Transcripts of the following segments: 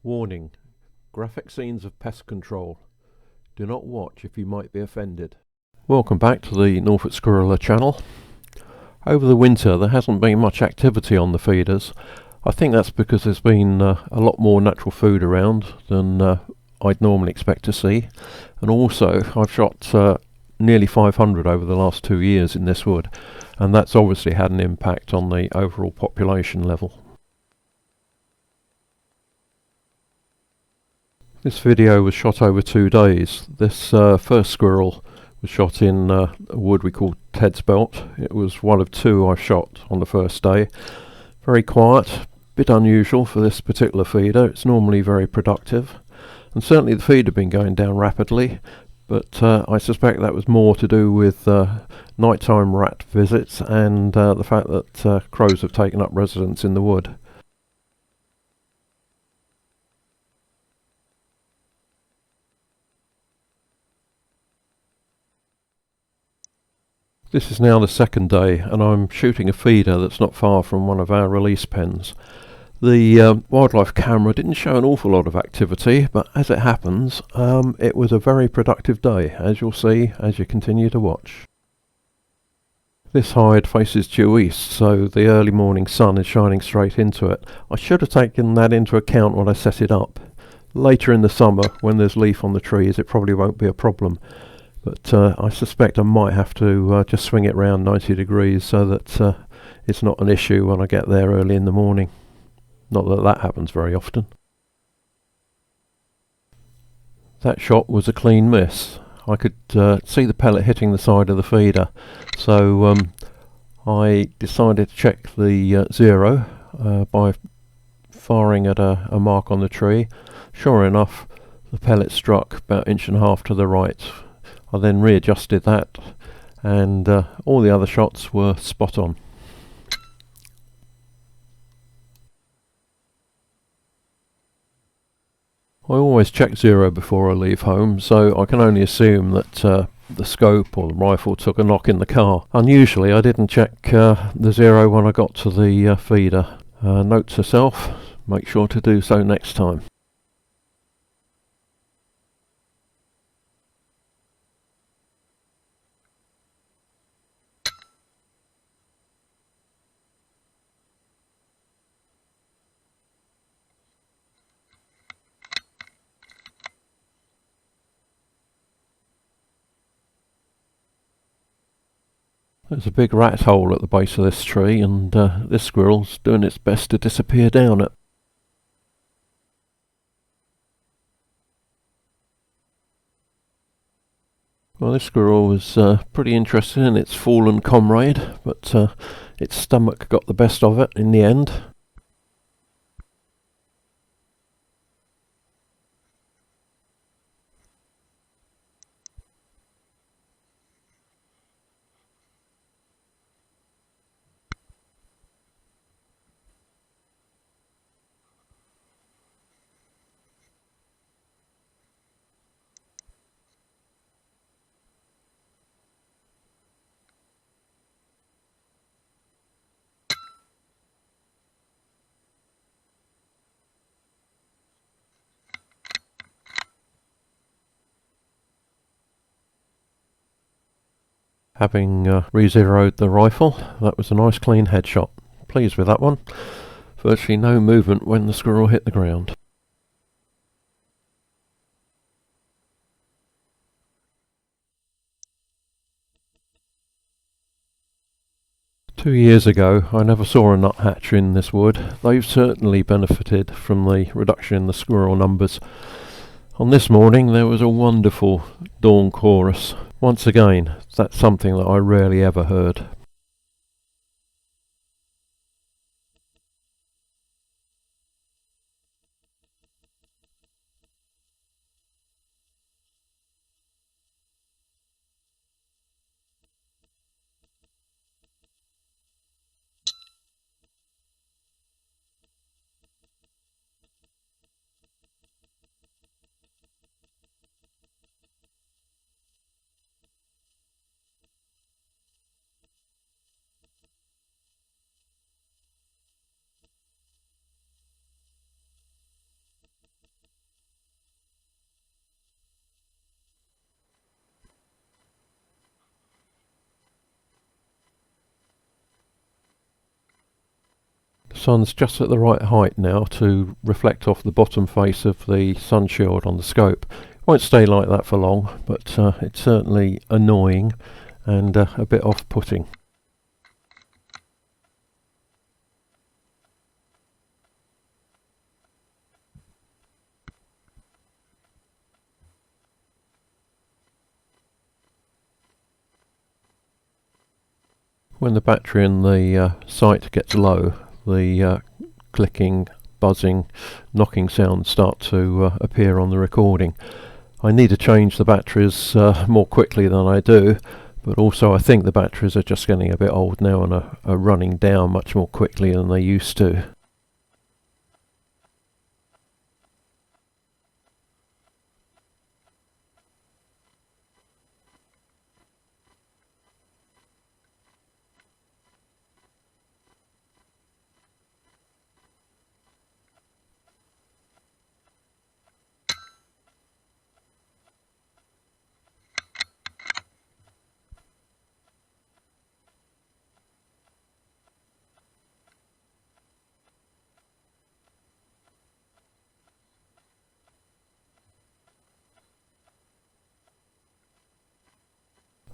Warning: graphic scenes of pest control. Do not watch if you might be offended. Welcome back to the Norfolk Squirrel channel. Over the winter there hasn't been much activity on the feeders. I think that's because there's been a lot more natural food around than I'd normally expect to see. And also I've shot nearly 500 over the last 2 years in this wood, and that's obviously had an impact on the overall population level. This video was shot over 2 days. This first squirrel was shot in a wood we call Ted's Belt. It was one of 2 I shot on the first day. Very quiet, bit unusual for this particular feeder. It's normally very productive, and certainly the feed had been going down rapidly, but I suspect that was more to do with nighttime rat visits and the fact that crows have taken up residence in the wood. This is now the second day, and I'm shooting a feeder that's not far from one of our release pens. The wildlife camera didn't show an awful lot of activity, but as it happens, it was a very productive day, as you'll see as you continue to watch. This hide faces due east, so the early morning sun is shining straight into it. I should have taken that into account when I set it up. Later in the summer, when there's leaf on the trees, it probably won't be a problem. But I suspect I might have to just swing it round 90 degrees so that it's not an issue when I get there early in the morning. Not that that happens very often. That shot was a clean miss. I could see the pellet hitting the side of the feeder, so I decided to check the zero by firing at a mark on the tree. Sure enough, the pellet struck about 1.5 inches to the right. I then readjusted that, and all the other shots were spot on. I always check zero before I leave home, so I can only assume that the scope or the rifle took a knock in the car. Unusually, I didn't check the zero when I got to the feeder. Note to self, make sure to do so next time. There's a big rat hole at the base of this tree, and this squirrel's doing its best to disappear down it. Well, this squirrel was pretty interested in its fallen comrade, but its stomach got the best of it in the end. Having re-zeroed the rifle, that was a nice clean headshot. Pleased with that one. Virtually no movement when the squirrel hit the ground. Two years ago, I never saw a nuthatcher in this wood. They've certainly benefited from the reduction in the squirrel numbers. On this morning there was a wonderful dawn chorus. Once again, that's something that I rarely ever heard. sun's just at the right height now to reflect off the bottom face of the sun shield on the scope. Won't stay like that for long, but it's certainly annoying and a bit off-putting. When the battery in the sight gets low, the clicking, buzzing, knocking sounds start to appear on the recording. I need to change the batteries more quickly than I do, but also I think the batteries are just getting a bit old now and are running down much more quickly than they used to.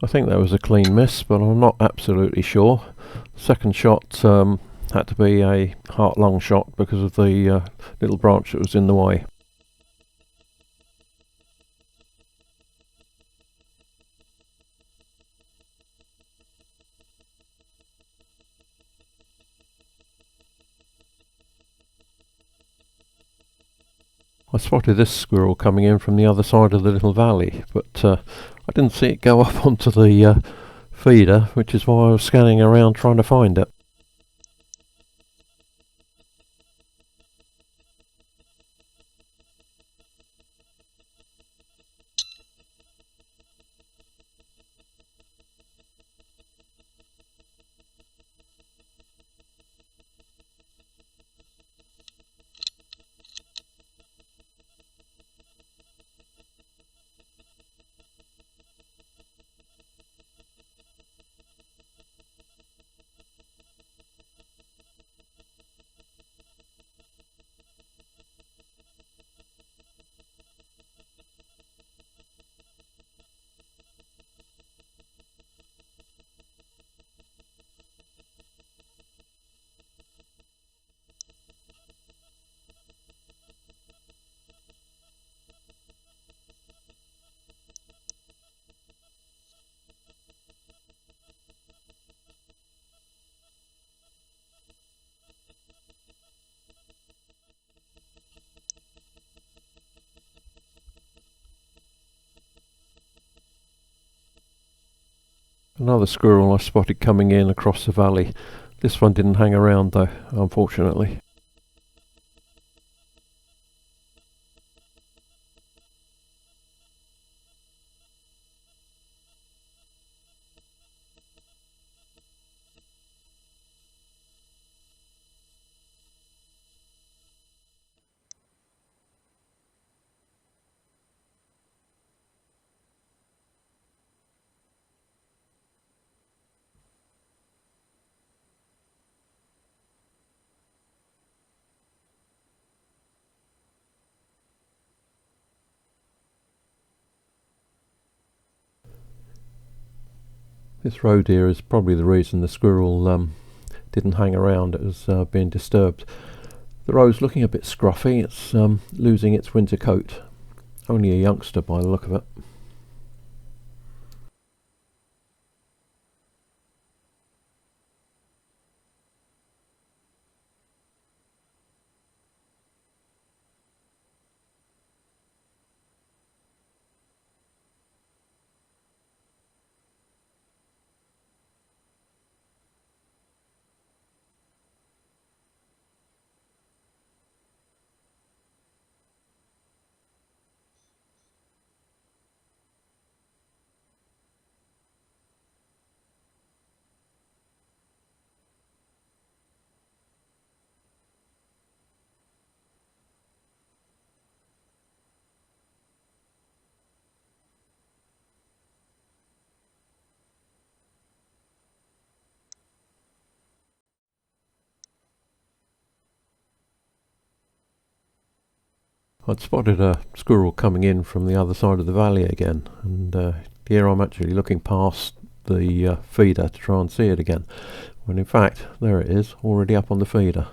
I think that was a clean miss, but I'm not absolutely sure. Second shot had to be a heart-lung shot because of the little branch that was in the way. I spotted this squirrel coming in from the other side of the little valley, but I didn't see it go up onto the feeder, which is why I was scanning around trying to find it. Another squirrel I spotted coming in across the valley. This one didn't hang around though, unfortunately. This roe deer is probably the reason the squirrel didn't hang around. It was being disturbed. The roe's looking a bit scruffy. It's losing its winter coat. Only a youngster by the look of it. I'd spotted a squirrel coming in from the other side of the valley again, and here I'm actually looking past the feeder to try and see it again, when in fact there it is, already up on the feeder.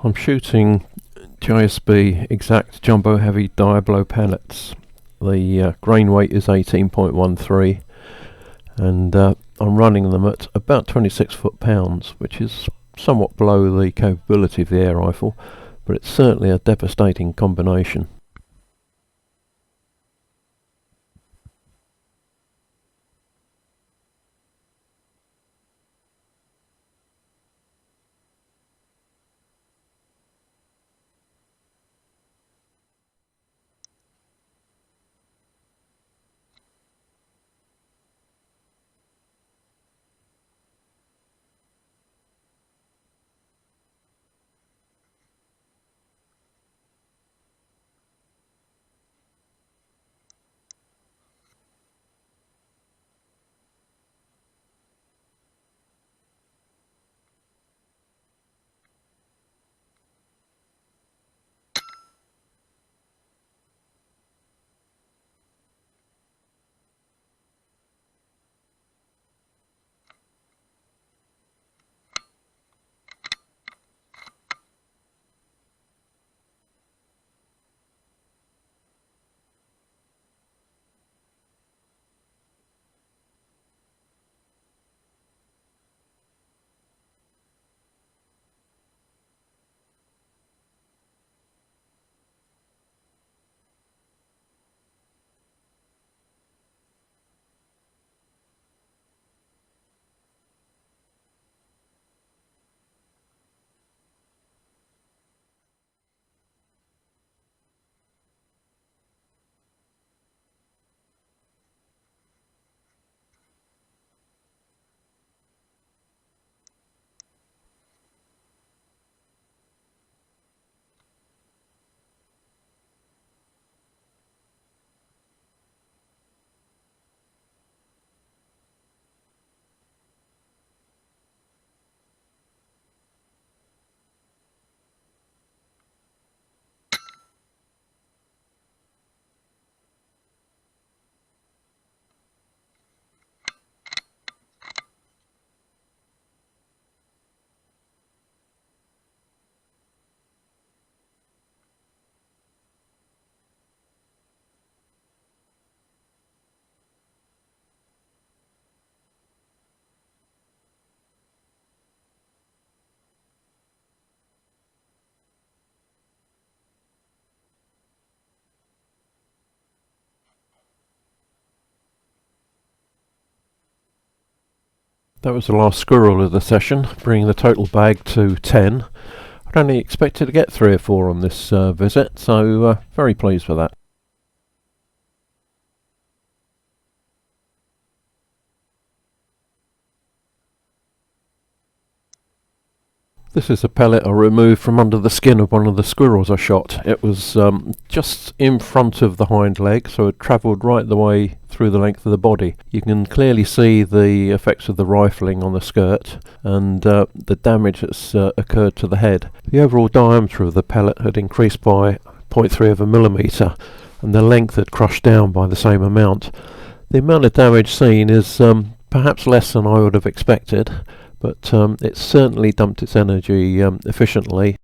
I'm shooting JSB exact jumbo heavy Diablo pellets. The grain weight is 18.13, and I'm running them at about 26 foot-pounds, which is somewhat below the capability of the air rifle, but it's certainly a devastating combination. That was the last squirrel of the session, bringing the total bag to 10. I'd only expected to get 3 or 4 on this visit, so very pleased with that. This is a pellet I removed from under the skin of one of the squirrels I shot. It was just in front of the hind leg, so it travelled right the way through the length of the body. You can clearly see the effects of the rifling on the skirt and the damage that's occurred to the head. The overall diameter of the pellet had increased by 0.3 of a millimetre, and the length had crushed down by the same amount. The amount of damage seen is perhaps less than I would have expected, but it certainly dumped its energy efficiently.